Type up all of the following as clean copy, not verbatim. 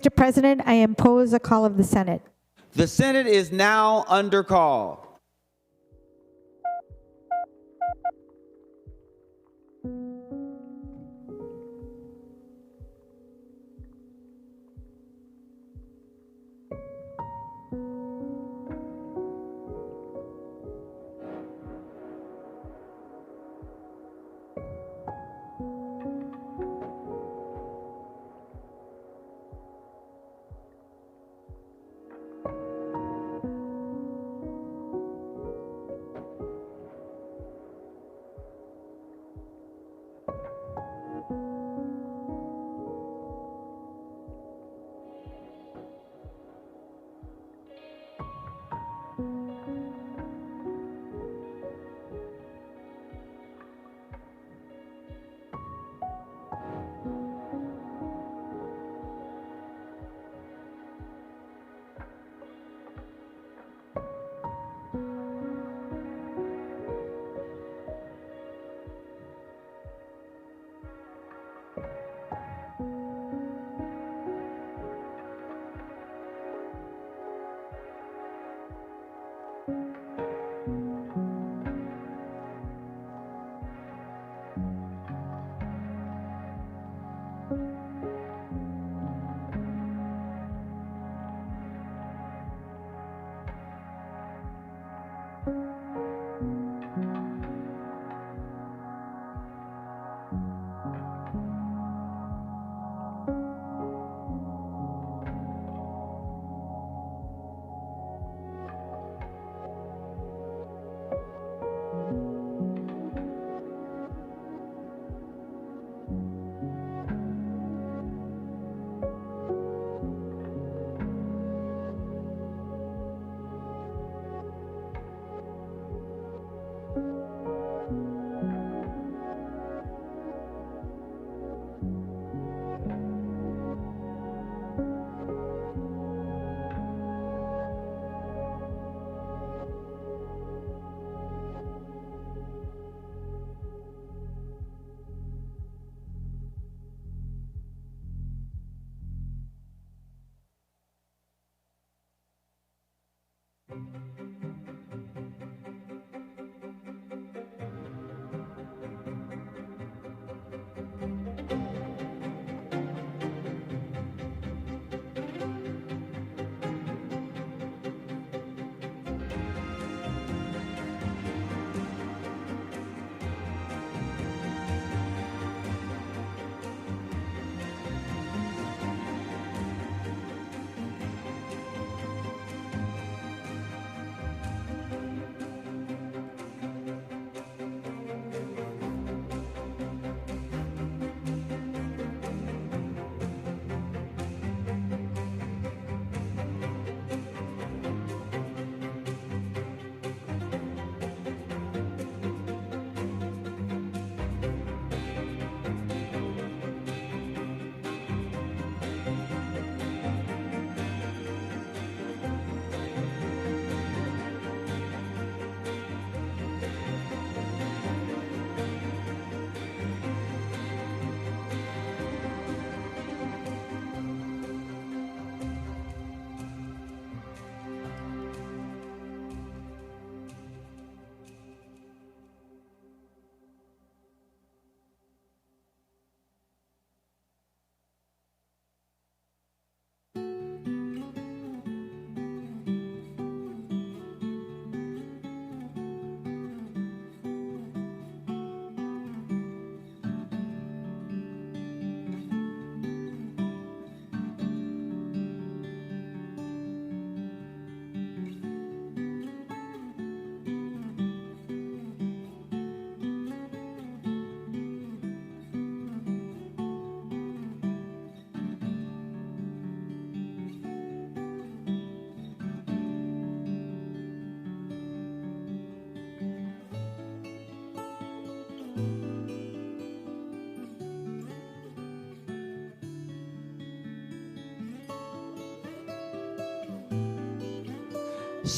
Mr. President, I impose a call of the Senate. The Senate is now under call.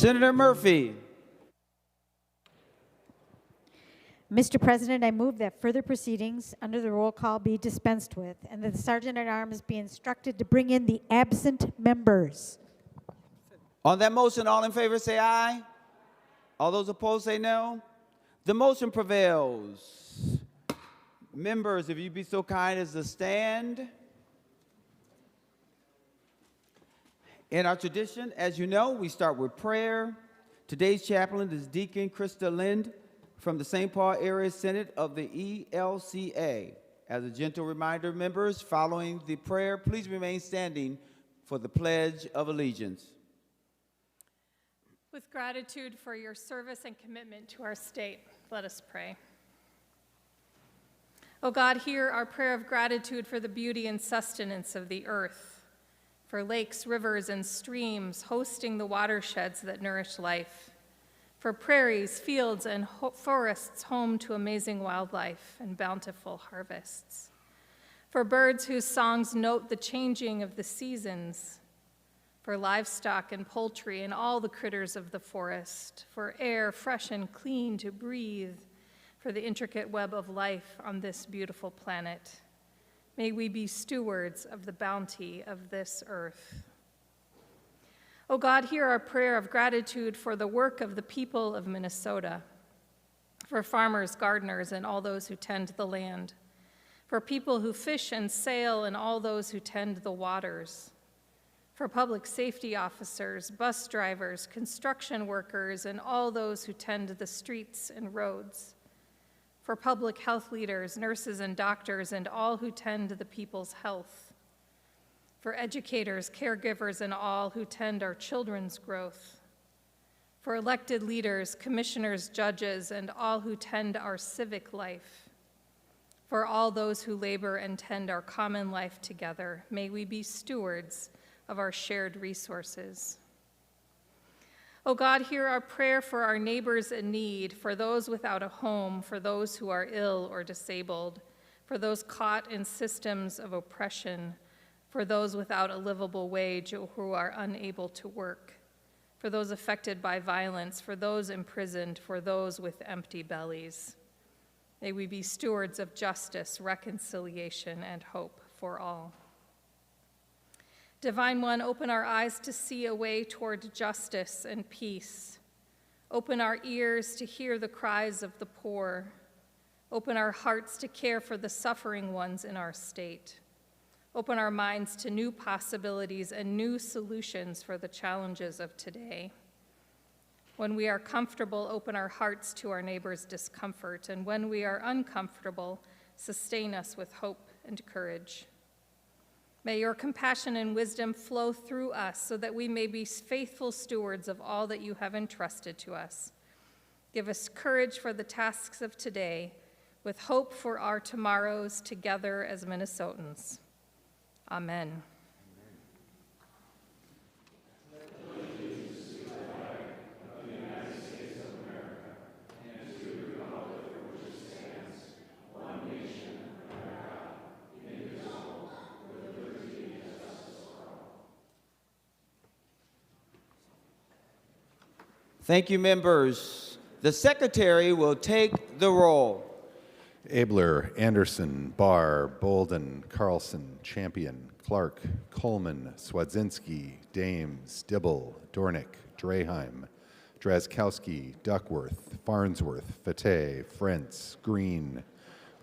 Senator Murphy. Mr. President, I move that further proceedings under the roll call be dispensed with, and that the Sergeant at Arms be instructed to bring in the absent members. On that motion, all in favor say aye. All those opposed say no. The motion prevails. Members, if you'd be so kind as to stand. In our tradition, as you know, we start with prayer. Today's chaplain is Deacon Krista Lind from the St. Paul Area Synod of the ELCA. As a gentle reminder, members, following the prayer, please remain standing for the Pledge of Allegiance. With gratitude for your service and commitment to our state, let us pray. O God, hear our prayer of gratitude for the beauty and sustenance of the earth, for lakes, rivers, and streams hosting the watersheds that nourish life, for prairies, fields, and forests home to amazing wildlife and bountiful harvests, for birds whose songs note the changing of the seasons, for livestock and poultry and all the critters of the forest, for air fresh and clean to breathe, for the intricate web of life on this beautiful planet. May we be stewards of the bounty of this earth. O God, hear our prayer of gratitude for the work of the people of Minnesota, for farmers, gardeners, and all those who tend the land, for people who fish and sail and all those who tend the waters, for public safety officers, bus drivers, construction workers, and all those who tend the streets and roads, for public health leaders, nurses and doctors, and all who tend the people's health, for educators, caregivers, and all who tend our children's growth, for elected leaders, commissioners, judges, and all who tend our civic life, for all those who labor and tend our common life together. May we be stewards of our shared resources. O God, hear our prayer for our neighbors in need, for those without a home, for those who are ill or disabled, for those caught in systems of oppression, for those without a livable wage or who are unable to work, for those affected by violence, for those imprisoned, for those with empty bellies. May we be stewards of justice, reconciliation, and hope for all. Divine One, open our eyes to see a way toward justice and peace. Open our ears to hear the cries of the poor. Open our hearts to care for the suffering ones in our state. Open our minds to new possibilities and new solutions for the challenges of today. When we are comfortable, open our hearts to our neighbor's discomfort. And when we are uncomfortable, sustain us with hope and courage. May your compassion and wisdom flow through us so that we may be faithful stewards of all that you have entrusted to us. Give us courage for the tasks of today, with hope for our tomorrows together as Minnesotans. Amen. Thank you, members. The secretary will take the roll. Abler, Anderson, Barr, Bolden, Carlson, Champion, Clark, Coleman, Swadzinski, Dames, Dibble, Dornick, Draheim, Drazkowski, Duckworth, Farnsworth, Fateh, Frentz, Green,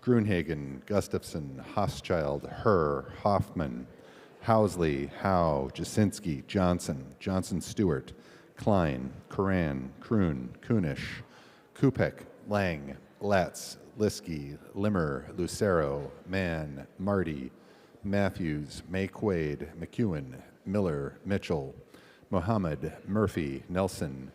Grunhagen, Gustafson, Hochschild, Herr, Hoffman, Housley, Howe, Jasinski, Johnson, Johnson-Stewart, Klein, Coran, Kroon, Kunish, Kupek, Lang, Latz, Liskey, Limmer, Lucero, Mann, Marty, Matthews, May-Quaid, McEwen, Miller, Mitchell, Mohammed, Murphy, Nelson,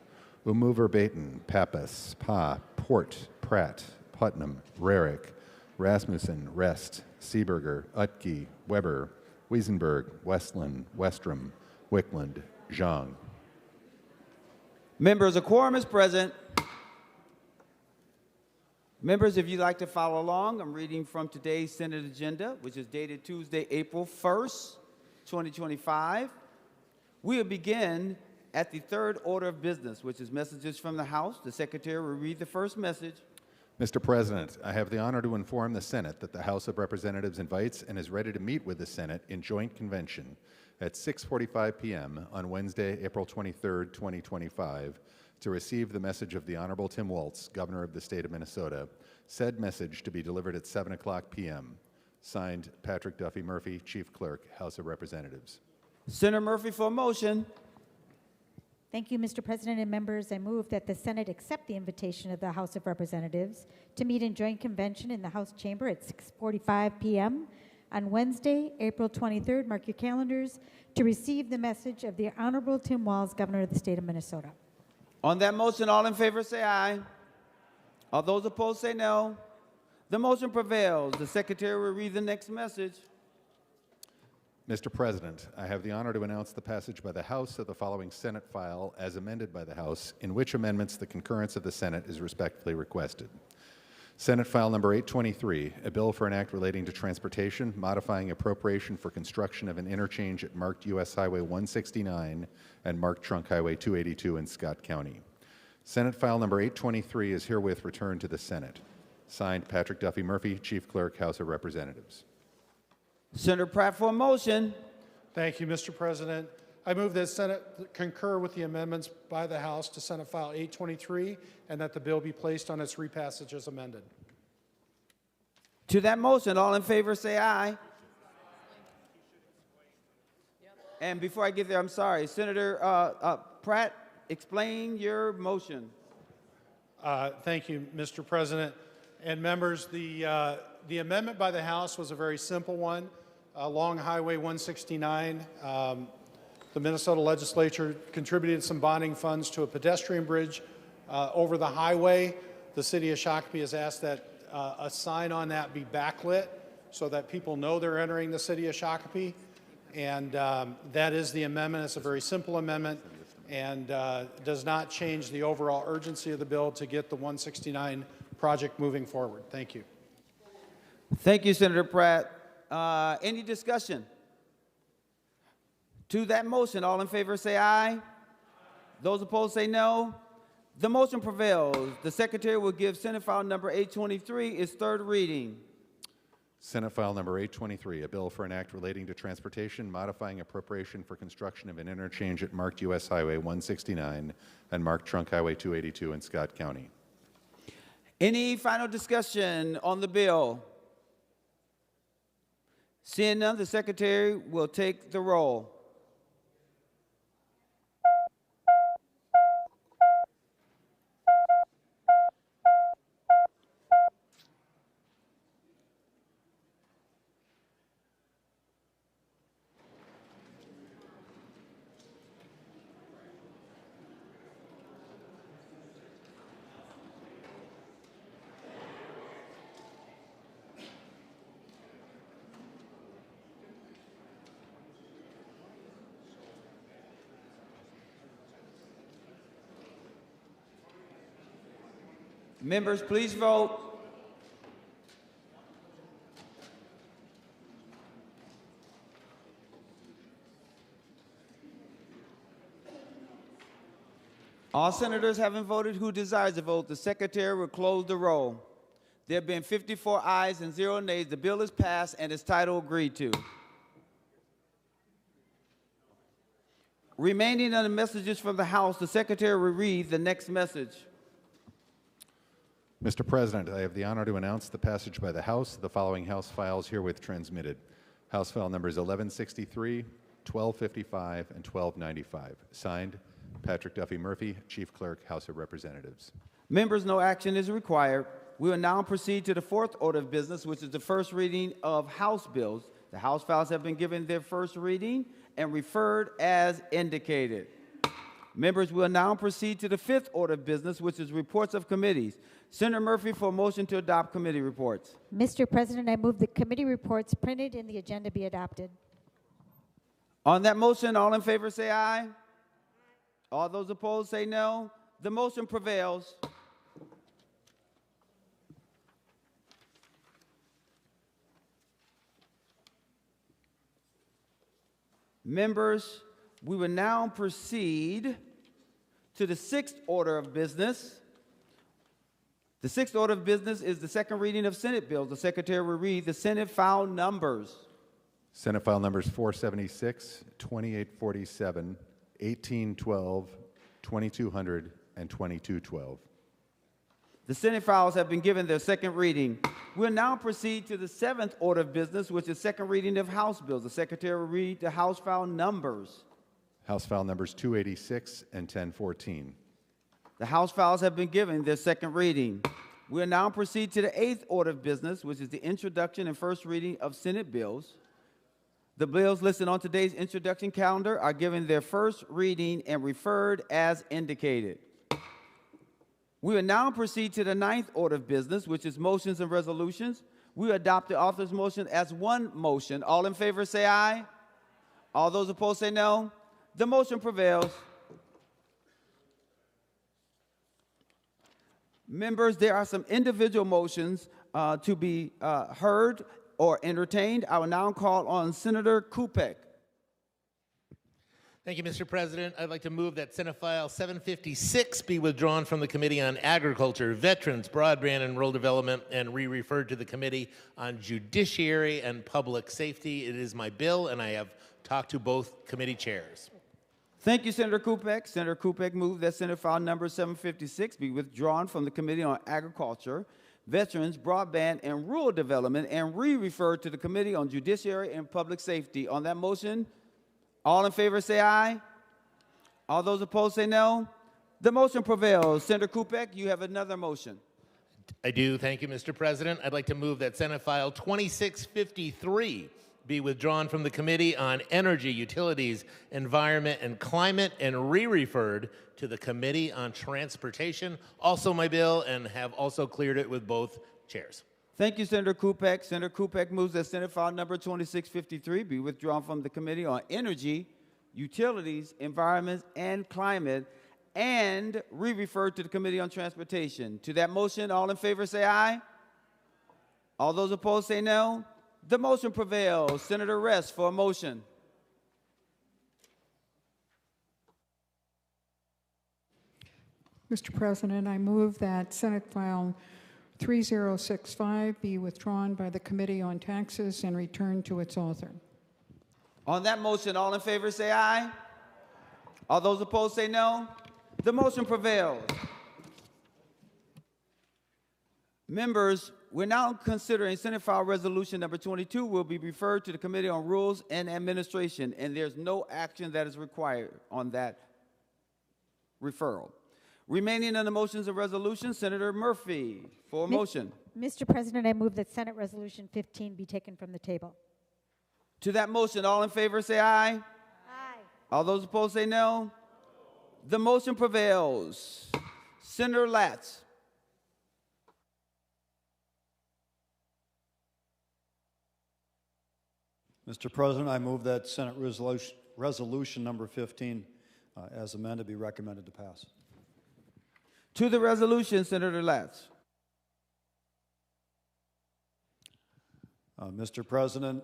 Umuver Baton, Pappas, Pa, Port, Pratt, Putnam, Rarick, Rasmussen, Rest, Seeberger, Utke, Weber, Wiesenberg, Westland, Westrom, Wickland, Zhang. Members, a quorum is present. Members, if you'd like to follow along, I'm reading from today's Senate agenda, which is dated Tuesday, April 1st, 2025. We will begin at the third order of business, which is messages from the House. The Secretary will read the first message. Mr. President, I have the honor to inform the Senate that the House of Representatives invites and is ready to meet with the Senate in joint convention at 6:45 p.m. on Wednesday, April 23, 2025, to receive the message of the Honorable Tim Walz, Governor of the State of Minnesota, said message to be delivered at 7 o'clock p.m. Signed, Patrick Duffy Murphy, Chief Clerk, House of Representatives. Senator Murphy for a motion. Thank you, Mr. President and members. I move that the Senate accept the invitation of the House of Representatives to meet in joint convention in the House chamber at 6:45 p.m. on Wednesday, April 23rd. Mark your calendars, to receive the message of the Honorable Tim Walz, Governor of the State of Minnesota. On that motion, all in favor say aye. All those opposed say no. The motion prevails. The Secretary will read the next message. Mr. President, I have the honor to announce the passage by the House of the following Senate file as amended by the House, in which amendments the concurrence of the Senate is respectfully requested. Senate File Number 823, a bill for an act relating to transportation, modifying appropriation for construction of an interchange at marked U.S. Highway 169 and marked Trunk Highway 282 in Scott County. Senate File Number 823 is herewith returned to the Senate. Signed, Patrick Duffy Murphy, Chief Clerk, House of Representatives. Senator Pratt for a motion. Thank you, Mr. President. I move that Senate concur with the amendments by the House to Senate File 823 and that the bill be placed on its repassage as amended. To that motion, all in favor say aye. And before I get there, I'm sorry. Senator Pratt, explain your motion. Thank you, Mr. President. And members, the amendment by the House was a very simple one. Along Highway 169, the Minnesota legislature contributed some bonding funds to a pedestrian bridge over the highway. The city of Shakopee has asked that a sign on that be backlit so that people know they're entering the city of Shakopee. And that is the amendment. It's a very simple amendment and does not change the overall urgency of the bill to get the 169 project moving forward. Thank you. Thank you, Senator Pratt. Any discussion? To that motion, all in favor say aye. Those opposed say no. The motion prevails. The Secretary will give Senate File Number 823 its third reading. Senate File Number 823, a bill for an act relating to transportation, modifying appropriation for construction of an interchange at marked U.S. Highway 169 and marked Trunk Highway 282 in Scott County. Any final discussion on the bill? Seeing none, the Secretary will take the roll. Members, please vote. All senators having voted who desires to vote, the Secretary will close the roll. There have been 54 ayes and 0 nays. The bill is passed and its title agreed to. Remaining on the messages from the House, the Secretary will read the next message. Mr. President, I have the honor to announce the passage by the House of the following House files herewith transmitted. House File Numbers 1163, 1255, and 1295. Signed, Patrick Duffy Murphy, Chief Clerk, House of Representatives. Members, no action is required. We will now proceed to the fourth order of business, which is the first reading of House bills. The House files have been given their first reading and referred as indicated. Members, will now proceed to the fifth order of business, which is reports of committees. Senator Murphy for a motion to adopt committee reports. Mr. President, I move the committee reports printed in the agenda be adopted. On that motion, all in favor say aye. All those opposed say no. The motion prevails. Members, we will now proceed to the sixth order of business. The sixth order of business is the second reading of Senate bills. The Secretary will read the Senate file numbers. Senate file numbers 476, 2847, 1812, 2200, and 2212. The Senate files have been given their second reading. We'll now proceed to the seventh order of business, which is second reading of House bills. The Secretary will read the House file numbers. House file numbers 286 and 1014. The House files have been given their second reading. We'll now proceed to the eighth order of business, which is the introduction and first reading of Senate bills. The bills listed on today's introduction calendar are given their first reading and referred as indicated. We will now proceed to the ninth order of business, which is motions and resolutions. We adopt the author's motion as one motion. All in favor say aye. All those opposed say no. The motion prevails. Members, there are some individual motions to be heard or entertained. I will now call on Senator Kupek. Thank you, Mr. President. I'd like to move that Senate File 756 be withdrawn from the Committee on Agriculture, Veterans, Broadband, and Rural Development and re-referred to the Committee on Judiciary and Public Safety. It is my bill, and I have talked to both committee chairs. Thank you, Senator Kupek. Senator Kupek moved that Senate File number 756 be withdrawn from the Committee on Agriculture, Veterans, Broadband, and Rural Development and re-referred to the Committee on Judiciary and Public Safety. On that motion, all in favor say aye. All those opposed say no. The motion prevails. Senator Kupek, you have another motion. I do. Thank you, Mr. President. I'd like to move that Senate File 2653 be withdrawn from the Committee on Energy, Utilities, Environment, and Climate and re-referred to the Committee on Transportation. Also my bill, and have also cleared it with both chairs. Thank you, Senator Kupek. Senator Kupek moves that Senate File number 2653 be withdrawn from the Committee on Energy, Utilities, Environment, and Climate and re-referred to the Committee on Transportation. To that motion, all in favor say aye. All those opposed say no. The motion prevails. Senator Rest for a motion. Mr. President, I move that Senate File 3065 be withdrawn by the Committee on Taxes and returned to its author. On that motion, all in favor say aye. All those opposed say no. The motion prevails. Members, we're now considering Senate File Resolution number 22 will be referred to the Committee on Rules and Administration, and there's no action that is required on that referral. Remaining on the motions and resolutions, Senator Murphy for a motion. Mr. President, I move that Senate Resolution 15 be taken from the table. To that motion, all in favor say aye. Aye. All those opposed say no. The motion prevails. Senator Latz. Mr. President, I move that Senate Resolution number 15 as amended be recommended to pass. To the resolution, Senator Latz. Mr. President,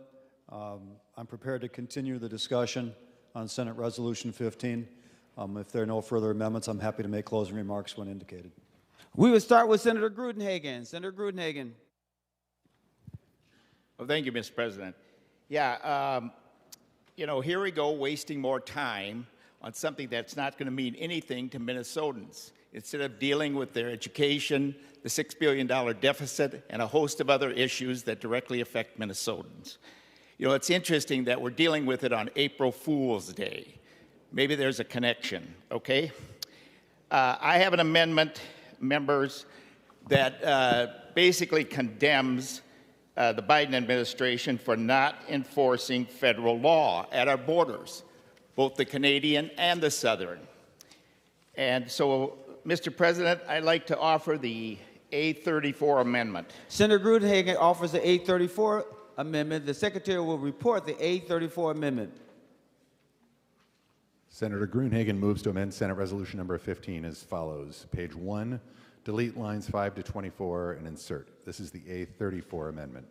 I'm prepared to continue the discussion on Senate Resolution 15. If there are no further amendments, I'm happy to make closing remarks when indicated. We will start with Senator Grudenhagen. Senator Grudenhagen. Well, thank you, Mr. President. Yeah, here we go wasting more time on something that's not going to mean anything to Minnesotans. Instead of dealing with their education, the $6 billion deficit, and a host of other issues that directly affect Minnesotans. It's interesting that we're dealing with it on April Fool's Day. Maybe there's a connection, okay? I have an amendment, members, that basically condemns the Biden administration for not enforcing federal law at our borders, both the Canadian and the Southern. And so, Mr. President, I'd like to offer the A34 amendment. Senator Grudenhagen offers the A34 amendment. The Secretary will report the A34 amendment. Senator Grudenhagen moves to amend Senate Resolution number 15 as follows. Page 1, delete lines 5 to 24 and insert. This is the A34 amendment.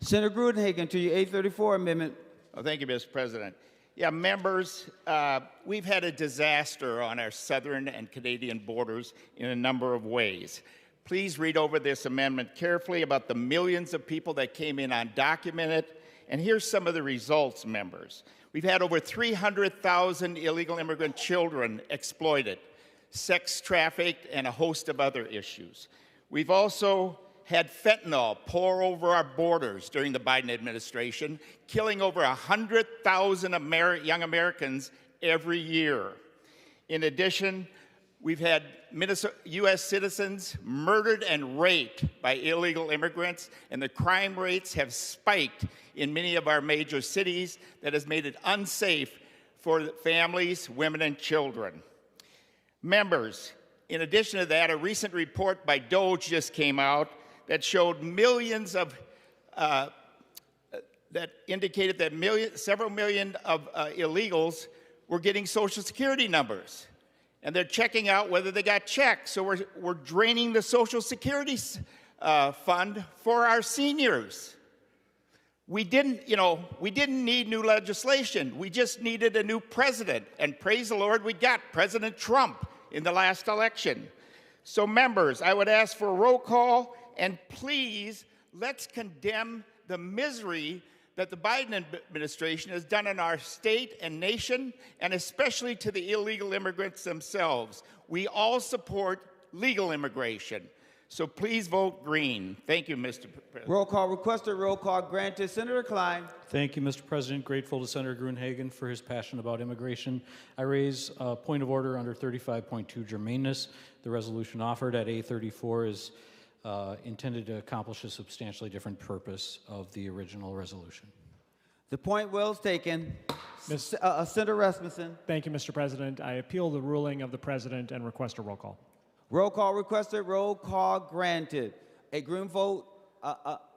Senator Grudenhagen to your A34 amendment. Oh, thank you, Mr. President. Yeah, members, we've had a disaster on our southern and Canadian borders in a number of ways. Please read over this amendment carefully about the millions of people that came in undocumented. And here's some of the results, members. We've had over 300,000 illegal immigrant children exploited, sex trafficked, and a host of other issues. We've also had fentanyl pour over our borders during the Biden administration, killing over 100,000 young Americans every year. In addition, we've had U.S. citizens murdered and raped by illegal immigrants, and the crime rates have spiked in many of our major cities. That has made it unsafe for families, women, and children. Members, in addition to that, a recent report by DOJ just came out that showed millions of, that indicated that several million of illegals were getting Social Security numbers. And they're checking out whether they got checks. So we're draining the Social Security fund for our seniors. We didn't need new legislation. We just needed a new president. And praise the Lord, we got President Trump in the last election. So members, I would ask for a roll call, and please, let's condemn the misery that the Biden administration has done in our state and nation, and especially to the illegal immigrants themselves. We all support legal immigration. So please vote green. Thank you, Mr. President. Roll call requested, roll call granted. Senator Klein. Thank you, Mr. President. Grateful to Senator Gruenhagen for his passion about immigration. I raise a point of order under 35.2 germaneness. The resolution offered at A34 is intended to accomplish a substantially different purpose of the original resolution. The point well taken. Senator Rasmussen. Thank you, Mr. President. I appeal the ruling of the President and request a roll call. Roll call requested, roll call granted. A green vote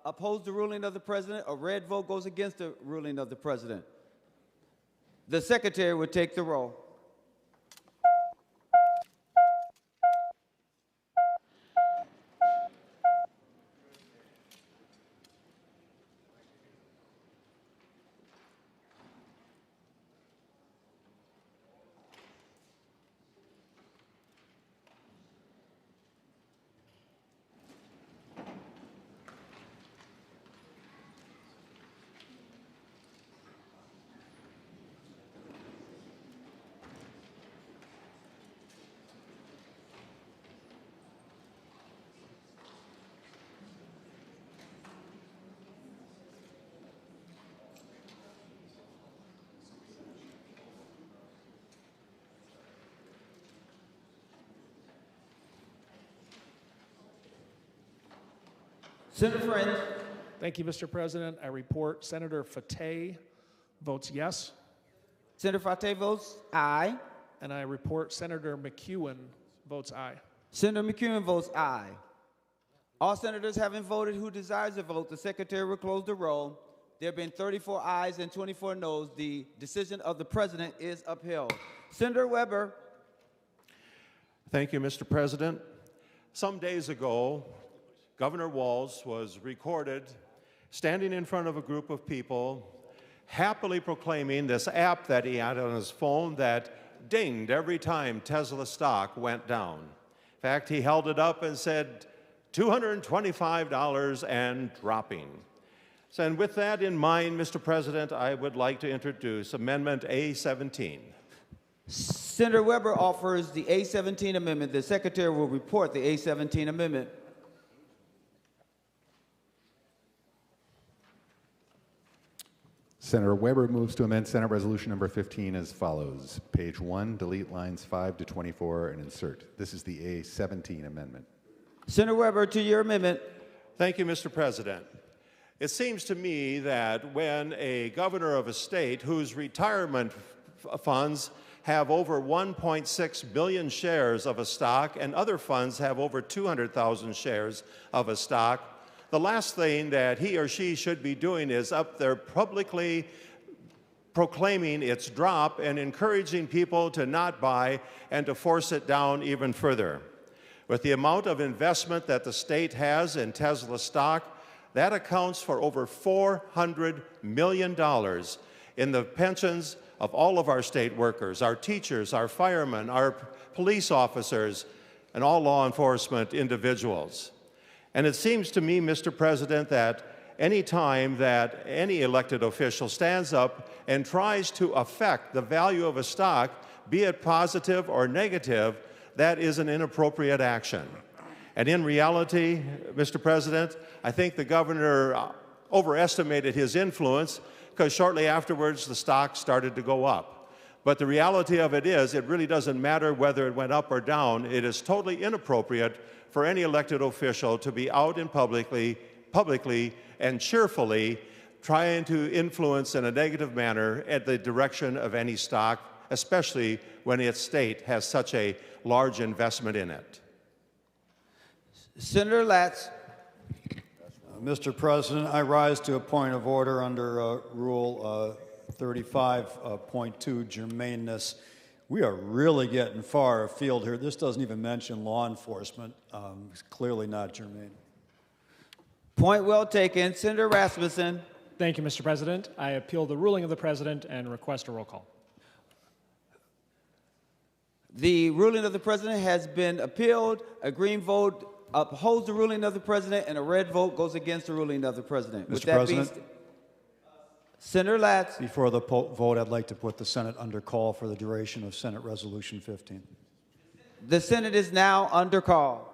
opposes the ruling of the President. A red vote goes against the ruling of the President. The Secretary would take the roll. Senator Friend. Thank you, Mr. President. I report Senator Fateh votes yes. Senator Fateh votes aye. And I report Senator McEwen votes aye. Senator McEwen votes aye. All senators having voted who desires to vote, the Secretary will close the roll. There have been 34 ayes and 24 noes. The decision of the President is upheld. Senator Weber. Thank you, Mr. President. Some days ago, Governor Walz was recorded standing in front of a group of people, happily proclaiming this app that he had on his phone that dinged every time Tesla stock went down. In fact, he held it up and said, $225 and dropping. So, and with that in mind, Mr. President, I would like to introduce Amendment A17. Senator Weber offers the A17 amendment. The Secretary will report the A17 amendment. Senator Weber moves to amend Senate Resolution number 15 as follows. Page 1, delete lines 5 to 24 and insert. This is the A17 amendment. Senator Weber, to your amendment. Thank you, Mr. President. It seems to me that when a governor of a state whose retirement funds have over 1.6 billion shares of a stock and other funds have over 200,000 shares of a stock, the last thing that he or she should be doing is up there publicly proclaiming its drop and encouraging people to not buy and to force it down even further. With the amount of investment that the state has in Tesla stock, that accounts for over $400 million in the pensions of all of our state workers, our teachers, our firemen, our police officers, and all law enforcement individuals. And it seems to me, Mr. President, that any time that any elected official stands up and tries to affect the value of a stock, be it positive or negative, that is an inappropriate action. And in reality, Mr. President, I think the governor overestimated his influence because shortly afterwards the stock started to go up. But the reality of it is, it really doesn't matter whether it went up or down. It is totally inappropriate for any elected official to be out in publicly and cheerfully trying to influence in a negative manner at the direction of any stock, especially when its state has such a large investment in it. Senator Latz. Mr. President, I rise to a point of order under Rule 35.2, germaneness. We are really getting far afield here. This doesn't even mention law enforcement. It's clearly not germane. Point well taken. Senator Rasmussen. Thank you, Mr. President. I appeal the ruling of the President and request a roll call. The ruling of the President has been appealed. A green vote upholds the ruling of the President, and a red vote goes against the ruling of the President. Mr. President, Senator Latz. before the vote, I'd like to put the Senate under call for the duration of Senate Resolution 15. The Senate is now under call.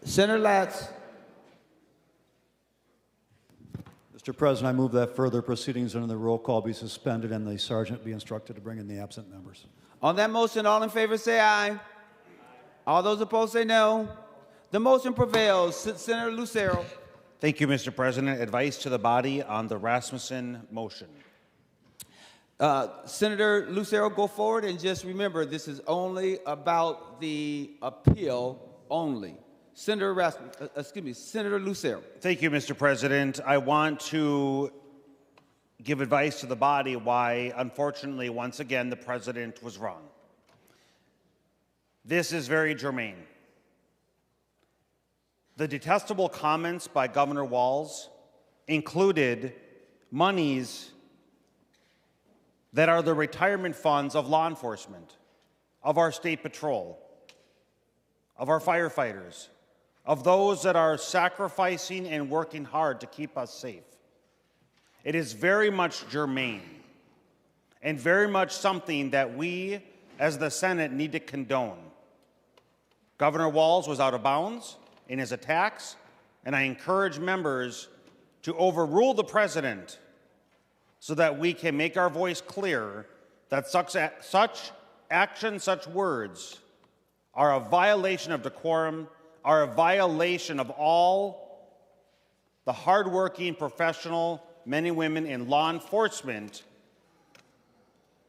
Senator Latz. Mr. President, I move that further proceedings under the roll call be suspended and the sergeant be instructed to bring in the absent members. On that motion, all in favor say aye. All those opposed say no. The motion prevails. Senator Lucero. Thank you, Mr. President. Advice to the body on the Rasmussen motion. Senator Lucero, go forward, and just remember, this is only about the appeal only. Senator Lucero. Thank you, Mr. President. I want to give advice to the body why, unfortunately, once again, the President was wrong. This is very germane. The detestable comments by Governor Walz included monies that are the retirement funds of law enforcement, of our state patrol, of our firefighters, of those that are sacrificing and working hard to keep us safe. It is very much germane and very much something that we, as the Senate, need to condone. Governor Walz was out of bounds in his attacks, and I encourage members to overrule the President so that we can make our voice clear that such actions, such words, are a violation of decorum, are a violation of all the hardworking professional men and women in law enforcement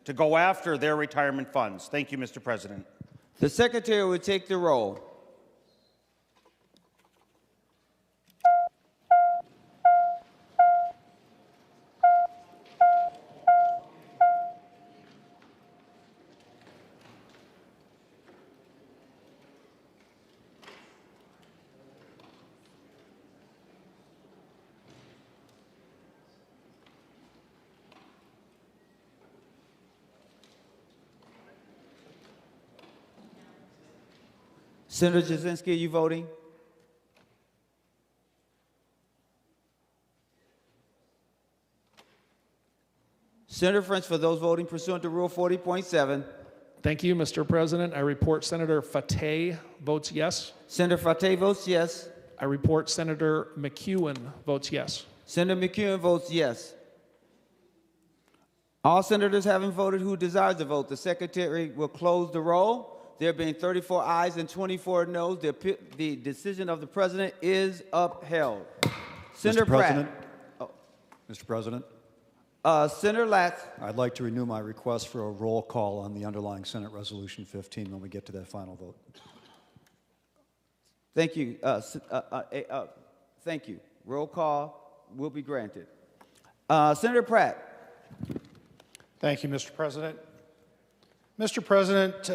to go after their retirement funds. Thank you, Mr. President. The Secretary will take the roll. Senator Jasinski, are you voting? Senator French, for those voting pursuant to Rule 40.7. Thank you, Mr. President. I report Senator Fateh votes yes. Senator Fateh votes yes. I report Senator McEwen votes yes. Senator McEwen votes yes. All senators having voted who desires to vote, the secretary will close the roll. There being 34 ayes and 24 noes, the decision of the president is upheld. Senator Mr. President. Pratt. Mr. President, Senator Latz. I'd like to renew my request for a roll call on the underlying Senate Resolution 15 when we get to that final vote. Thank you. Thank you. Roll call will be granted. Senator Pratt. Thank you, Mr. President. Mr. President,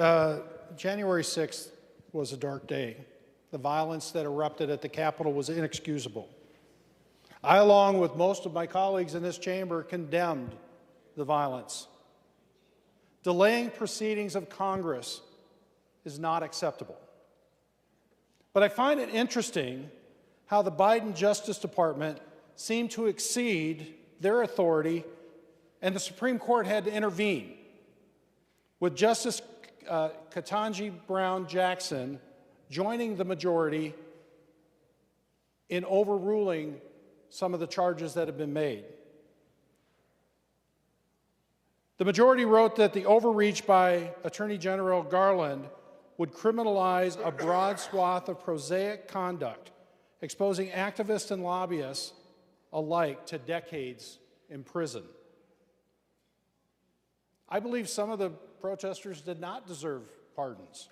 January 6th was a dark day. The violence that erupted at the Capitol was inexcusable. I, along with most of my colleagues in this chamber, condemned the violence. Delaying proceedings of Congress is not acceptable. But I find it interesting how the Biden Justice Department seemed to exceed their authority, and the Supreme Court had to intervene, with Justice Ketanji Brown Jackson joining the majority in overruling some of the charges that have been made. The majority wrote that the overreach by Attorney General Garland would criminalize a broad swath of prosaic conduct, exposing activists and lobbyists alike to decades in prison. I believe some of the protesters did not deserve pardons.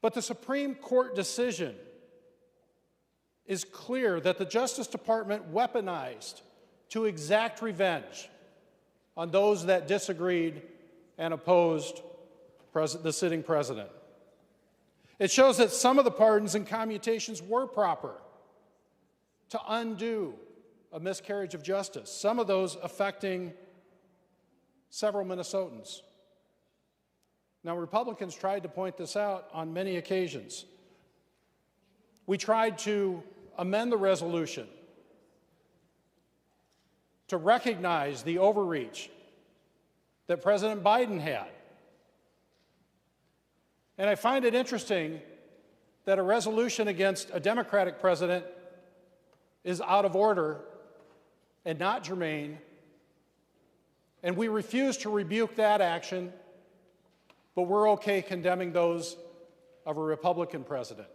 But the Supreme Court decision is clear that the Justice Department weaponized to exact revenge on those that disagreed and opposed the sitting president. It shows that some of the pardons and commutations were proper to undo a miscarriage of justice, some of those affecting several Minnesotans. Now, Republicans tried to point this out on many occasions. We tried to amend the resolution to recognize the overreach that President Biden had. And I find it interesting that a resolution against a Democratic president is out of order and not germane, and we refuse to rebuke that action, but we're okay condemning those of a Republican president.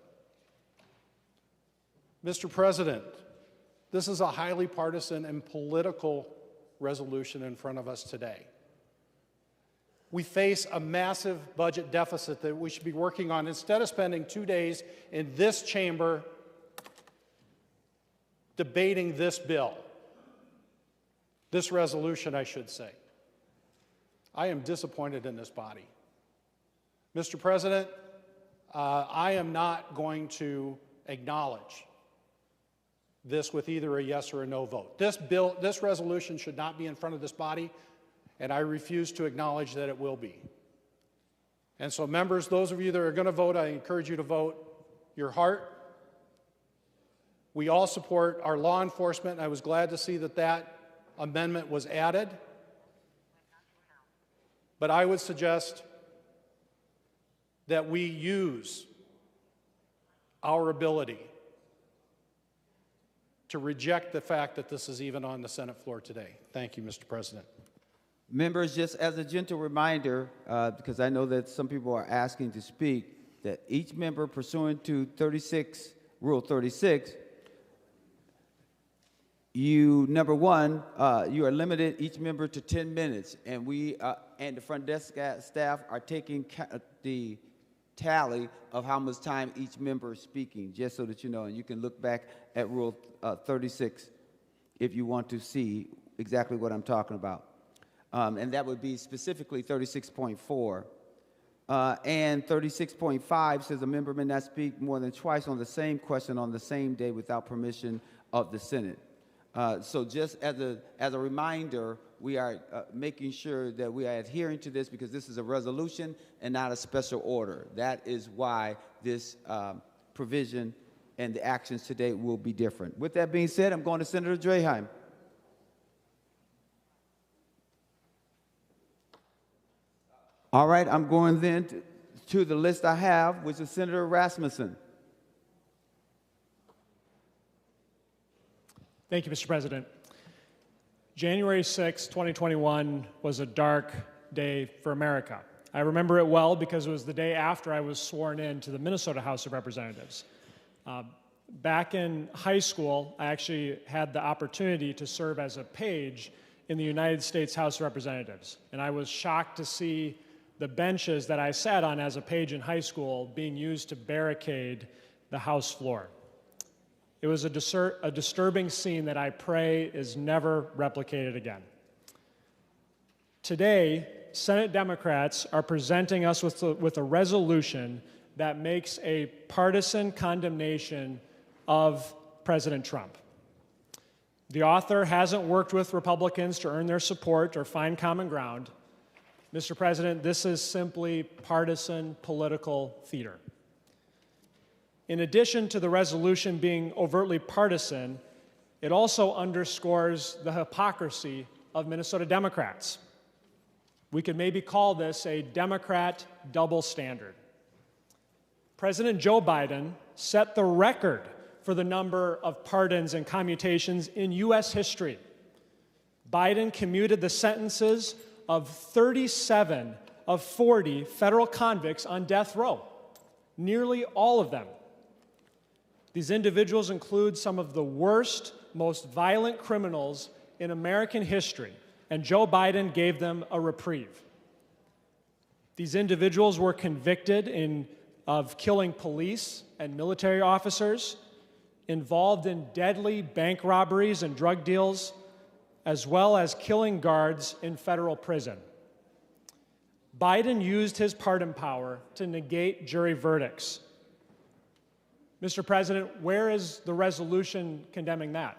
Mr. President, this is a highly partisan and political resolution in front of us today. We face a massive budget deficit that we should be working on. Instead of spending 2 days in this chamber debating this bill, this resolution, I should say, I am disappointed in this body. Mr. President, I am not going to acknowledge this with either a yes or a no vote. This resolution should not be in front of this body, and I refuse to acknowledge that it will be. And so, members, those of you that are going to vote, I encourage you to vote your heart. We all support our law enforcement. I was glad to see that that amendment was added. But I would suggest that we use our ability to reject the fact that this is even on the Senate floor today. Thank you, Mr. President. Members, just as a gentle reminder, because I know that some people are asking to speak, that each member pursuant to Rule 36, number one, you are limited each member to 10 minutes, and we and the front desk staff are taking the tally of how much time each member is speaking, just so that you know, and you can look back at Rule 36 if you want to see exactly what I'm talking about. And that would be specifically 36.4. And 36.5 says a member may not speak more than twice on the same question on the same day without permission of the Senate. So just as a reminder, we are making sure that we are adhering to this because this is a resolution and not a special order. That is why this provision and the actions today will be different. With that being said, I'm going to Senator Draheim. All right, I'm going then to the list I have, which is Senator Rasmussen. Thank you, Mr. President. January 6, 2021 was a dark day for America. I remember it well because it was the day after I was sworn in to the Minnesota House of Representatives. Back in high school, I actually had the opportunity to serve as a page in the United States House of Representatives, and I was shocked to see the benches that I sat on as a page in high school being used to barricade the House floor. It was a disturbing scene that I pray is never replicated again. Today, Senate Democrats are presenting us with a resolution that makes a partisan condemnation of President Trump. The author hasn't worked with Republicans to earn their support or find common ground. Mr. President, this is simply partisan political theater. In addition to the resolution being overtly partisan, it also underscores the hypocrisy of Minnesota Democrats. We could maybe call this a Democrat double standard. President Joe Biden set the record for the number of pardons and commutations in U.S. history. Biden commuted the sentences of 37 of 40 federal convicts on death row, nearly all of them. These individuals include some of the worst, most violent criminals in American history, and Joe Biden gave them a reprieve. These individuals were convicted of killing police and military officers, involved in deadly bank robberies and drug deals, as well as killing guards in federal prison. Biden used his pardon power to negate jury verdicts. Mr. President, where is the resolution condemning that?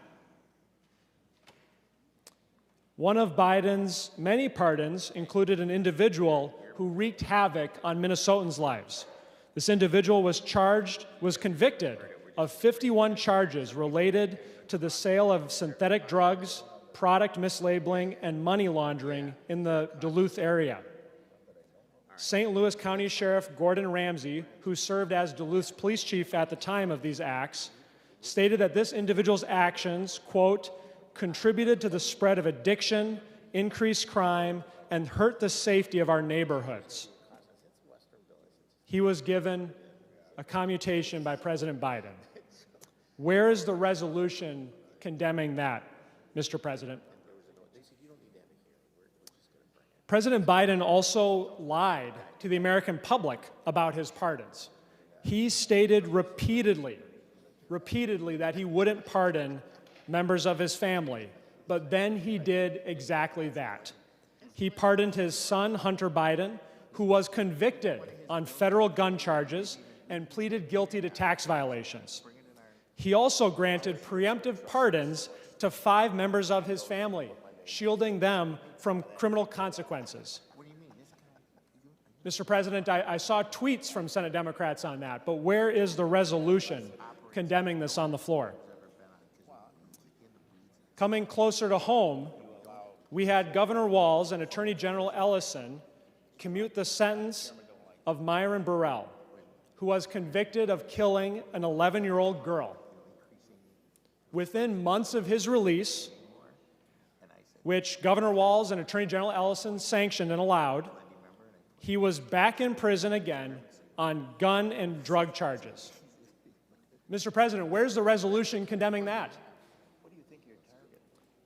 One of Biden's many pardons included an individual who wreaked havoc on Minnesotans' lives. This individual was convicted of 51 charges related to the sale of synthetic drugs, product mislabeling, and money laundering in the Duluth area. St. Louis County Sheriff Gordon Ramsey, who served as Duluth's police chief at the time of these acts, stated that this individual's actions, quote, contributed to the spread of addiction, increased crime, and hurt the safety of our neighborhoods. He was given a commutation by President Biden. Where is the resolution condemning that, Mr. President? President Biden also lied to the American public about his pardons. He stated repeatedly that he wouldn't pardon members of his family, but then he did exactly that. He pardoned his son, Hunter Biden, who was convicted on federal gun charges and pleaded guilty to tax violations. He also granted preemptive pardons to 5 members of his family, shielding them from criminal consequences. Mr. President, I saw tweets from Senate Democrats on that, but where is the resolution condemning this on the floor? Coming closer to home, we had Governor Walz and Attorney General Ellison commute the sentence of Myron Burrell, who was convicted of killing an 11-year-old girl. Within months of his release, which Governor Walz and Attorney General Ellison sanctioned and allowed, he was back in prison again on gun and drug charges. Mr. President, where's the resolution condemning that?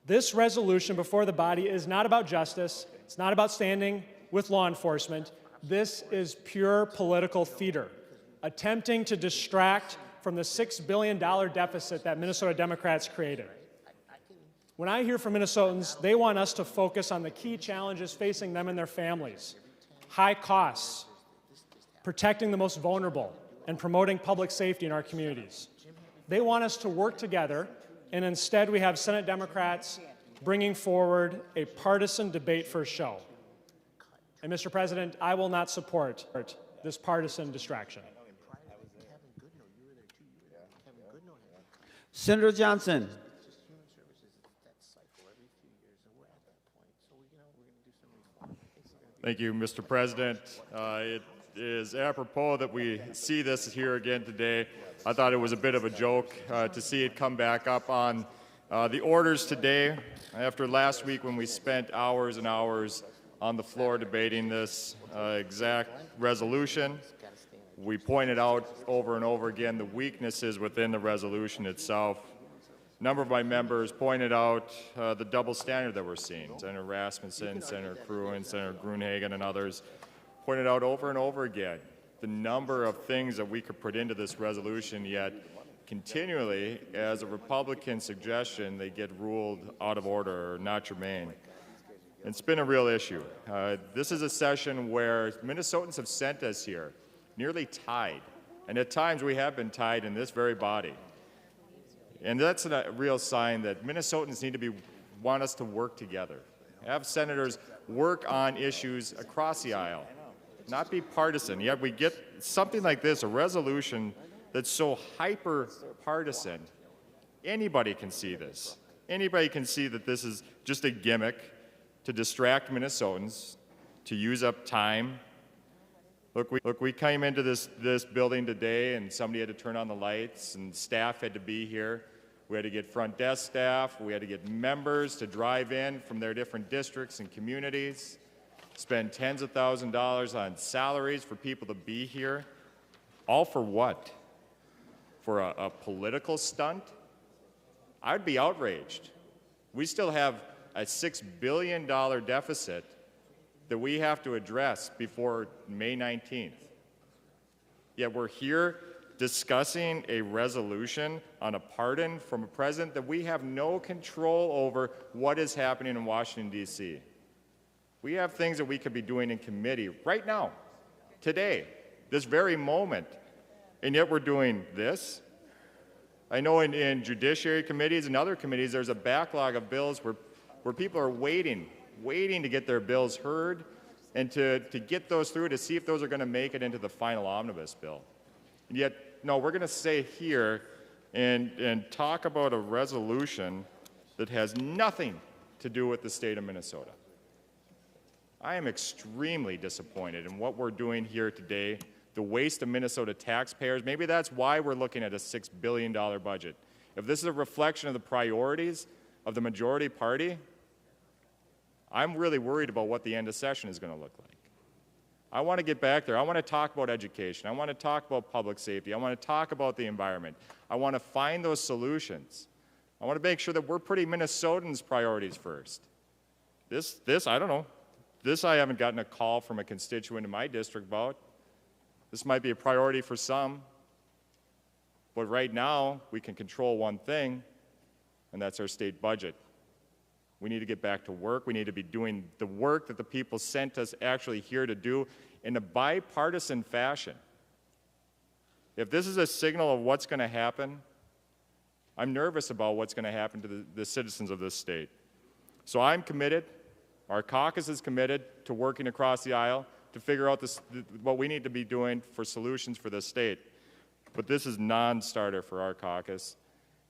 This resolution before the body is not about justice. It's not about standing with law enforcement. This is pure political theater, attempting to distract from the $6 billion deficit that Minnesota Democrats created. When I hear from Minnesotans, they want us to focus on the key challenges facing them and their families: high costs, protecting the most vulnerable, and promoting public safety in our communities. They want us to work together, and instead we have Senate Democrats bringing forward a partisan debate for show. And Mr. President, I will not support this partisan distraction. Senator Johnson. Thank you, Mr. President. It is apropos that we see this here again today. I thought it was a bit of a joke to see it come back up on the orders today. After last week when we spent hours and hours on the floor debating this exact resolution, we pointed out over and over again the weaknesses within the resolution itself. A number of my members pointed out the double standard that we're seeing. Senator Rasmussen, Senator Crewin, Senator Gruenhagen, and others pointed out over and over again the number of things that we could put into this resolution, yet continually, as a Republican suggestion, they get ruled out of order or not germane. It's been a real issue. This is a session where Minnesotans have sent us here nearly tied, and at times we have been tied in this very body. And that's a real sign that Minnesotans need to want us to work together. Have senators work on issues across the aisle, not be partisan. Yet we get something like this, a resolution that's so hyper-partisan. Anybody can see this. Anybody can see that this is just a gimmick to distract Minnesotans, to use up time. Look, we came into this building today and somebody had to turn on the lights and staff had to be here. We had to get front desk staff. We had to get members to drive in from their different districts and communities, spend tens of thousands of dollars on salaries for people to be here. All for what? For a political stunt? I'd be outraged. We still have a $6 billion deficit that we have to address before May 19th. Yet we're here discussing a resolution on a pardon from a president that we have no control over what is happening in Washington, D.C. We have things that we could be doing in committee right now, today, this very moment, and yet we're doing this. I know in judiciary committees and other committees, there's a backlog of bills where people are waiting to get their bills heard and to get those through to see if those are going to make it into the final omnibus bill. And yet, no, we're going to stay here and talk about a resolution that has nothing to do with the state of Minnesota. I am extremely disappointed in what we're doing here today, the waste of Minnesota taxpayers. Maybe that's why we're looking at a $6 billion budget. If this is a reflection of the priorities of the majority party, I'm really worried about what the end of session is going to look like. I want to get back there. I want to talk about education. I want to talk about public safety. I want to talk about the environment. I want to find those solutions. I want to make sure that we're putting Minnesotans' priorities first. This, I don't know. This I haven't gotten a call from a constituent in my district about. This might be a priority for some. But right now, we can control one thing, and that's our state budget. We need to get back to work. We need to be doing the work that the people sent us actually here to do in a bipartisan fashion. If this is a signal of what's going to happen, I'm nervous about what's going to happen to the citizens of this state. So I'm committed, our caucus is committed to working across the aisle to figure out what we need to be doing for solutions for this state. But this is non-starter for our caucus,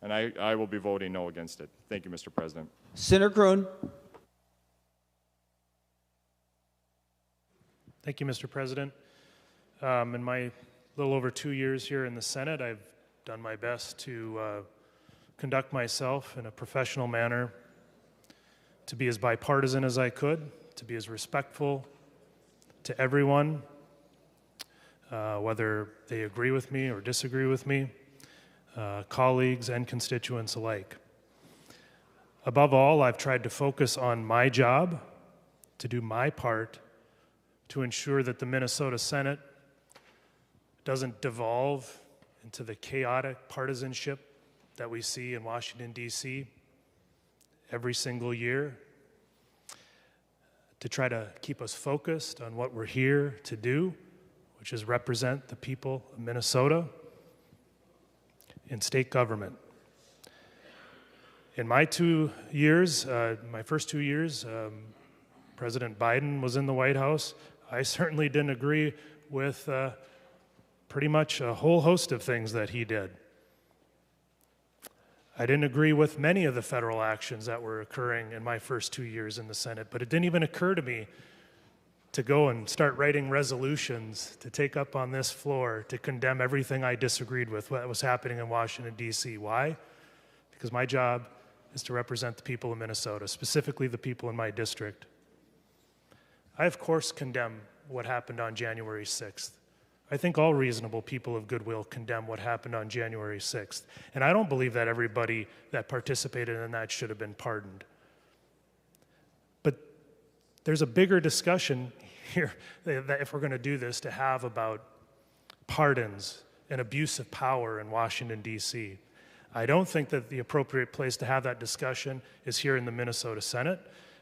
and I will be voting no against it. Thank you, Mr. President. Senator Crewin. Thank you, Mr. President. In my little over 2 years here in the Senate, I've done my best to conduct myself in a professional manner, to be as bipartisan as I could, to be as respectful to everyone, whether they agree with me or disagree with me, colleagues and constituents alike. Above all, I've tried to focus on my job, to do my part, to ensure that the Minnesota Senate doesn't devolve into the chaotic partisanship that we see in Washington, D.C. every single year, to try to keep us focused on what we're here to do, which is represent the people of Minnesota in state government. In my 2 years, my first 2 years, President Biden was in the White House. I certainly didn't agree with pretty much a whole host of things that he did. I didn't agree with many of the federal actions that were occurring in my first 2 years in the Senate, but it didn't even occur to me to go and start writing resolutions to take up on this floor to condemn everything I disagreed with what was happening in Washington, D.C. Why? Because my job is to represent the people of Minnesota, specifically the people in my district. I, of course, condemn what happened on January 6th. I think all reasonable people of goodwill condemn what happened on January 6th. And I don't believe that everybody that participated in that should have been pardoned. But there's a bigger discussion here that if we're going to do this, to have about pardons and abuse of power in Washington, D.C. I don't think that the appropriate place to have that discussion is here in the Minnesota Senate.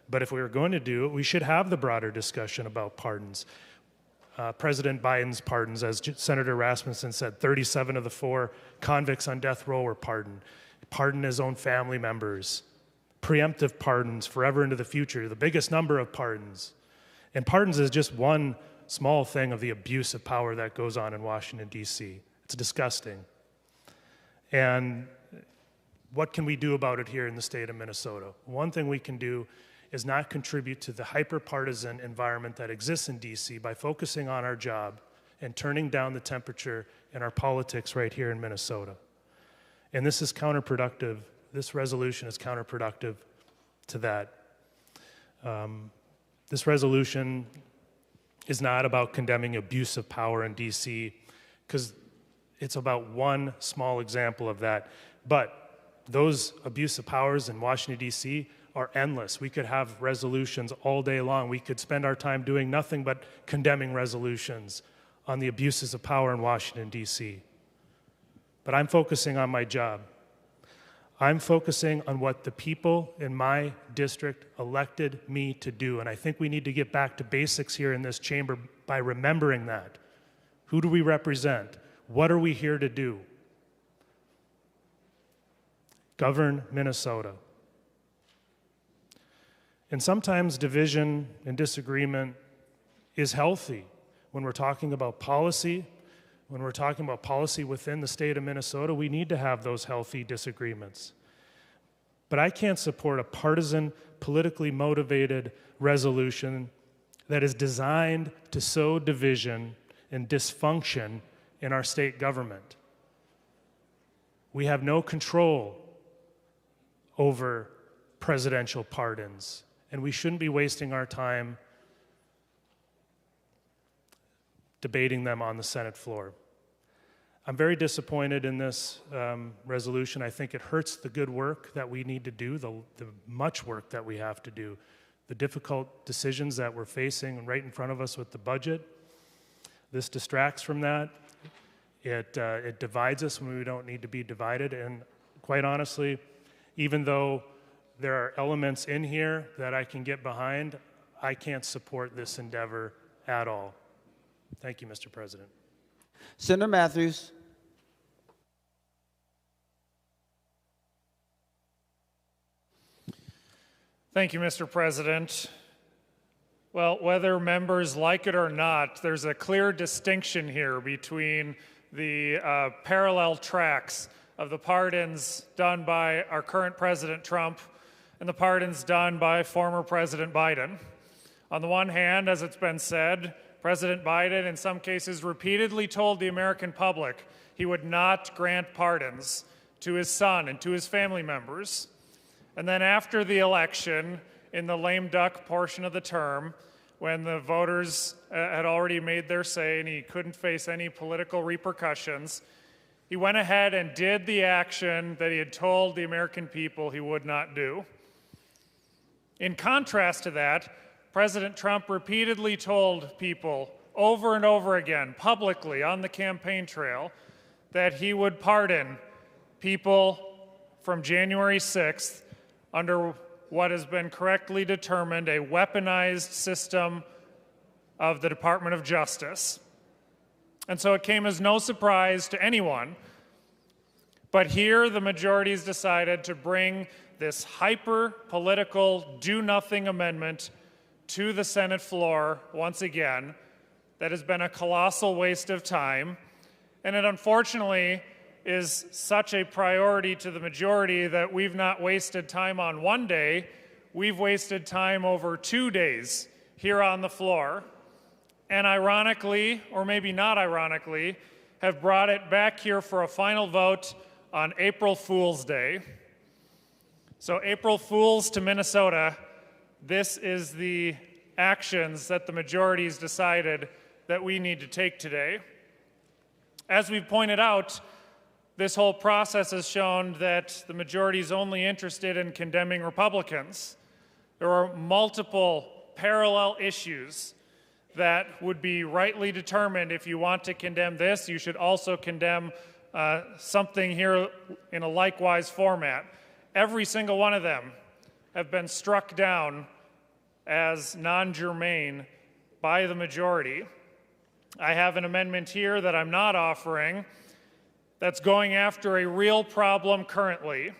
But if we were going to do it, we should have the broader discussion about pardons. President Biden's pardons, as Senator Rasmussen said, 37 of the 4 convicts on death row were pardoned. Pardoned his own family members. Preemptive pardons forever into the future, the biggest number of pardons. And pardons is just one small thing of the abuse of power that goes on in Washington, D.C. It's disgusting. And what can we do about it here in the state of Minnesota? One thing we can do is not contribute to the hyper-partisan environment that exists in D.C. by focusing on our job and turning down the temperature in our politics right here in Minnesota. And this is counterproductive. This resolution is counterproductive to that. This resolution is not about condemning abuse of power in D.C., because it's about one small example of that. But those abuse of powers in Washington, D.C. are endless. We could have resolutions all day long. We could spend our time doing nothing but condemning resolutions on the abuses of power in Washington, D.C. But I'm focusing on my job. I'm focusing on what the people in my district elected me to do. And I think we need to get back to basics here in this chamber by remembering that. Who do we represent? What are we here to do? Govern Minnesota. And sometimes division and disagreement is healthy when we're talking about policy. When we're talking about policy within the state of Minnesota, we need to have those healthy disagreements. But I can't support a partisan, politically motivated resolution that is designed to sow division and dysfunction in our state government. We have no control over presidential pardons, and we shouldn't be wasting our time debating them on the Senate floor. I'm very disappointed in this resolution. I think it hurts the good work that we need to do, the much work that we have to do, the difficult decisions that we're facing right in front of us with the budget. This distracts from that. It divides us when we don't need to be divided. And quite honestly, even though there are elements in here that I can get behind, I can't support this endeavor at all. Thank you, Mr. President. Senator Matthews. Thank you, Mr. President. Well, whether members like it or not, there's a clear distinction here between the parallel tracks of the pardons done by our current President Trump and the pardons done by former President Biden. On the one hand, as it's been said, President Biden in some cases repeatedly told the American public he would not grant pardons to his son and to his family members. And then after the election, in the lame duck portion of the term, when the voters had already made their say and he couldn't face any political repercussions, he went ahead and did the action that he had told the American people he would not do. In contrast to that, President Trump repeatedly told people over and over again, publicly on the campaign trail, that he would pardon people from January 6th under what has been correctly determined a weaponized system of the Department of Justice. And so it came as no surprise to anyone, but here the majority has decided to bring this hyper-political do-nothing amendment to the Senate floor once again. That has been a colossal waste of time, and it unfortunately is such a priority to the majority that we've not wasted time on one day, we've wasted time over 2 days here on the floor, and ironically, or maybe not ironically, have brought it back here for a final vote on April Fool's Day. So April Fools to Minnesota, this is the actions that the majority's decided that we need to take today. As we've pointed out, this whole process has shown that the majority is only interested in condemning Republicans. There are multiple parallel issues that would be rightly determined. If you want to condemn this, you should also condemn something here in a likewise format. Every single one of them have been struck down as non-germane by the majority. I have an amendment here that I'm not offering that's going after a real problem currently.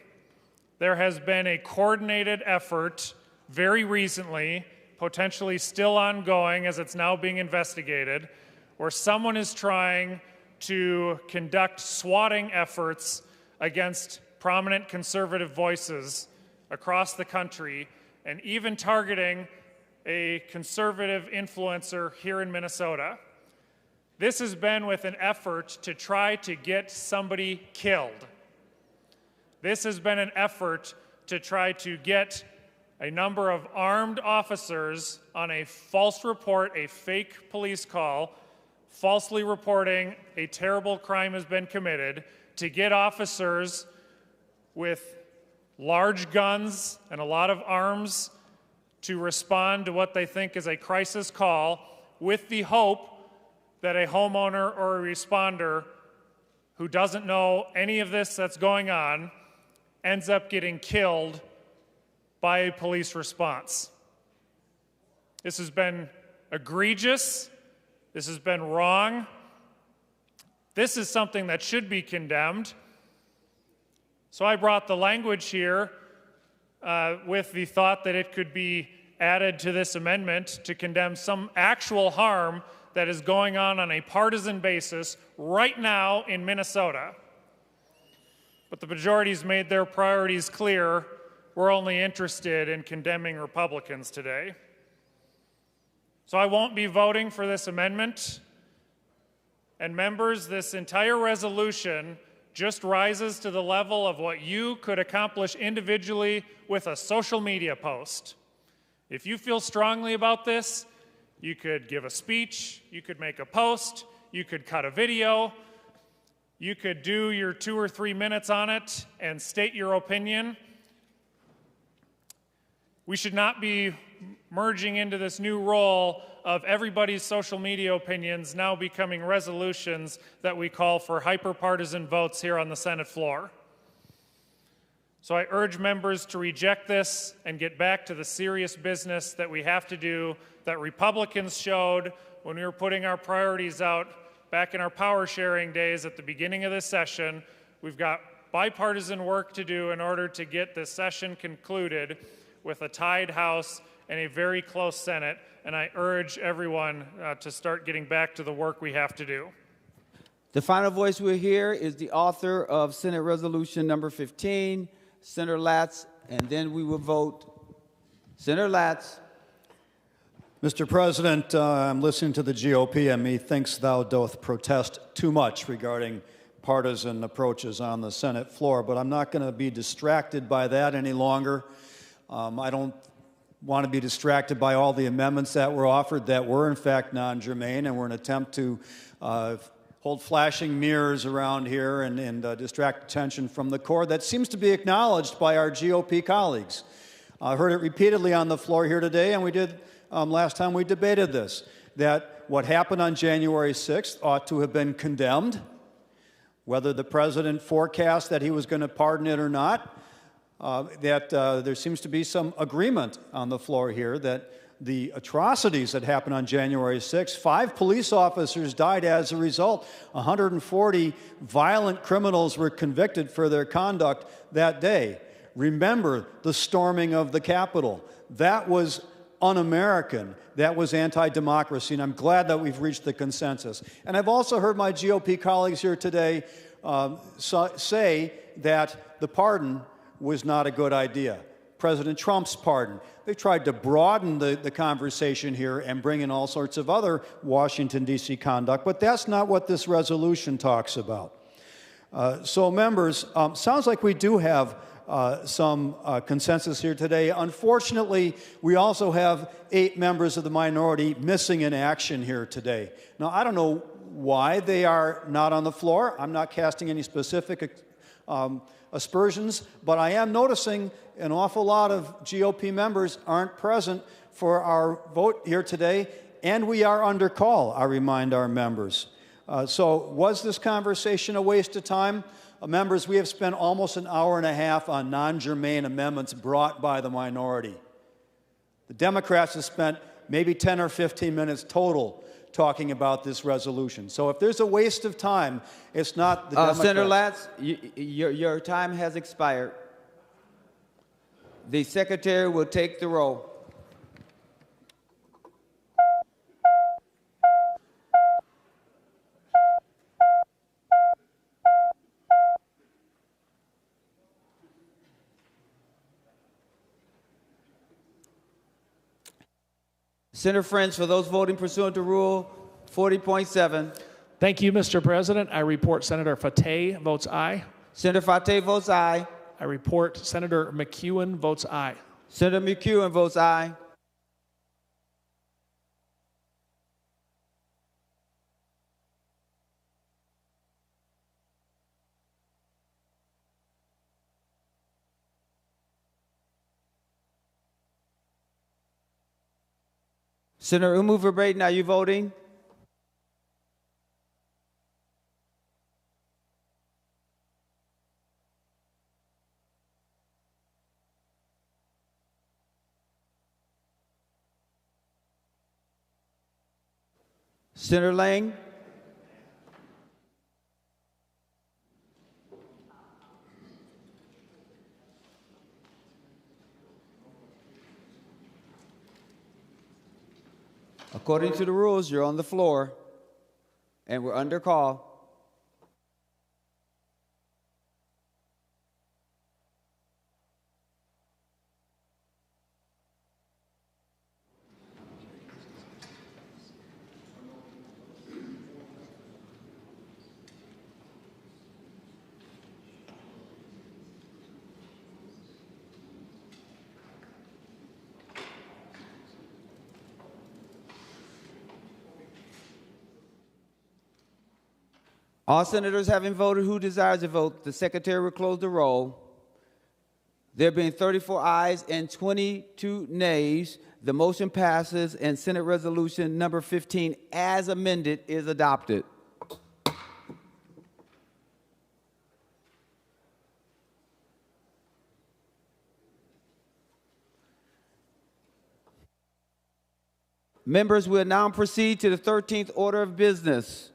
There has been a coordinated effort very recently, potentially still ongoing as it's now being investigated, where someone is trying to conduct swatting efforts against prominent conservative voices across the country, and even targeting a conservative influencer here in Minnesota. This has been with an effort to try to get somebody killed. This has been an effort to try to get a number of armed officers on a false report, a fake police call, falsely reporting a terrible crime has been committed, to get officers with large guns and a lot of arms to respond to what they think is a crisis call, with the hope that a homeowner or a responder who doesn't know any of this that's going on ends up getting killed by a police response. This has been egregious. This has been wrong. This is something that should be condemned. So I brought the language here with the thought that it could be added to this amendment to condemn some actual harm that is going on a partisan basis right now in Minnesota. But the majority's made their priorities clear. We're only interested in condemning Republicans today. So I won't be voting for this amendment. And members, this entire resolution just rises to the level of what you could accomplish individually with a social media post. If you feel strongly about this, you could give a speech, you could make a post, you could cut a video, you could do your 2 or 3 minutes on it and state your opinion. We should not be merging into this new role of everybody's social media opinions now becoming resolutions that we call for hyper-partisan votes here on the Senate floor. So I urge members to reject this and get back to the serious business that we have to do, that Republicans showed when we were putting our priorities out back in our power sharing days at the beginning of this session. We've got bipartisan work to do in order to get this session concluded with a tied House and a very close Senate, and I urge everyone to start getting back to the work we have to do. The final voice we'll hear is the author of Senate Resolution number 15, Senator Latz, and then we will vote. Senator Latz. Mr. President, I'm listening to the GOP, and methinks thou doth protest too much regarding partisan approaches on the Senate floor, but I'm not going to be distracted by that any longer. I don't want to be distracted by all the amendments that were offered that were in fact non-germane and were an attempt to hold flashing mirrors around here and distract attention from the core that seems to be acknowledged by our GOP colleagues. I heard it repeatedly on the floor here today, and we did last time we debated this, that what happened on January 6th ought to have been condemned, whether the president forecast that he was going to pardon it or not. There seems to be some agreement on the floor here that the atrocities that happened on January 6th, 5 police officers died as a result. 140 violent criminals were convicted for their conduct that day. Remember the storming of the Capitol. That was un-American. That was anti-democracy, and I'm glad that we've reached the consensus. And I've also heard my GOP colleagues here today say that the pardon was not a good idea. President Trump's pardon. They tried to broaden the conversation here and bring in all sorts of other Washington, D.C. conduct, but that's not what this resolution talks about. So members, sounds like we do have some consensus here today. Unfortunately, we also have 8 members of the minority missing in action here today. Now, I don't know why they are not on the floor. I'm not casting any specific aspersions, but I am noticing an awful lot of GOP members aren't present for our vote here today, and we are under call, I remind our members. So was this conversation a waste of time? Members, we have spent almost an hour and a half on non-germane amendments brought by the minority. The Democrats have spent maybe 10 or 15 minutes total talking about this resolution. So if there's a waste of time, it's not the Democrats. Senator Latz, your time has expired. The secretary will take the roll. Senator French, for those voting pursuant to Rule 40.7. Thank you, Mr. President. I report Senator Fateh votes aye. Senator Fateh votes aye. I report Senator McEwen votes aye. Senator McEwen votes aye. Senator Verbraten, are you voting? Senator Lang? According to the rules, you're on the floor, and we're under call. All senators having voted who desires to vote, the secretary will close the roll. There being 34 ayes and 22 nays, the motion passes and Senate Resolution number 15 as amended is adopted. Members, will now proceed to the 13th order of business.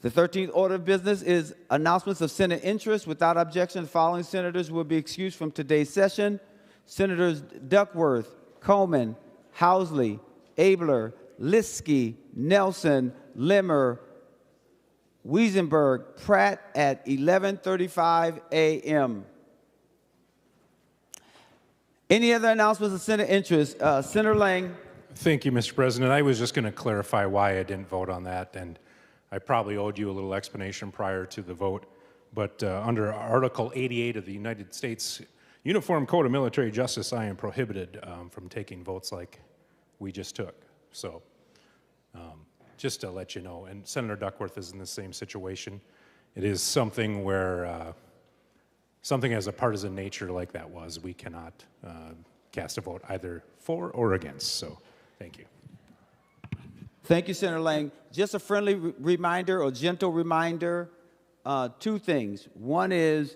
The 13th order of business is announcements of Senate interest. Without objection, the following senators will be excused from today's session. Senators Duckworth, Coleman, Housley, Abler, Liskey, Nelson, Limmer, Wiesenberg, Pratt at 11:35 a.m. Any other announcements of Senate interest? Senator Lang. Thank you, Mr. President. I was just going to clarify why I didn't vote on that, and I probably owed you a little explanation prior to the vote, but under Article 88 of the United States Uniform Code of Military Justice, I am prohibited from taking votes like we just took. So just to let you know, and Senator Duckworth is in the same situation. It is something where something has a partisan nature like that was, we cannot cast a vote either for or against. So thank you. Thank you, Senator Lang. Just a friendly reminder or gentle reminder, 2 things. One is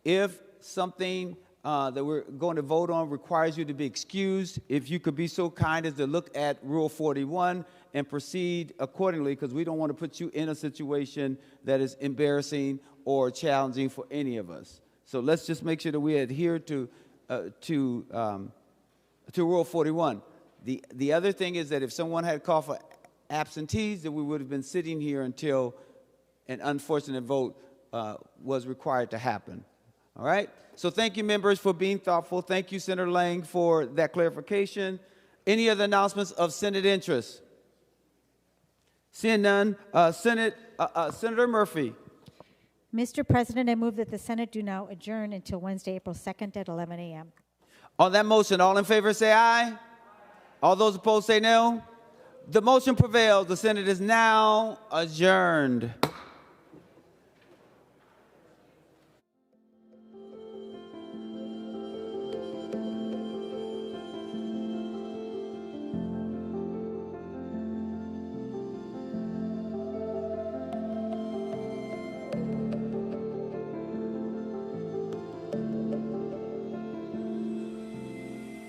if something that we're going to vote on requires you to be excused, if you could be so kind as to look at Rule 41 and proceed accordingly, because we don't want to put you in a situation that is embarrassing or challenging for any of us. So let's just make sure that we adhere to Rule 41. The other thing is that if someone had called for absentees, that we would have been sitting here until an unfortunate vote was required to happen. All right? So thank you, members, for being thoughtful. Thank you, Senator Lang, for that clarification. Any other announcements of Senate interest? Seeing none, Senator Murphy. Mr. President, I move that the Senate do now adjourn until Wednesday, April 2nd at 11 a.m. On that motion, all in favor say aye. All those opposed say no. The motion prevails. The Senate is now adjourned.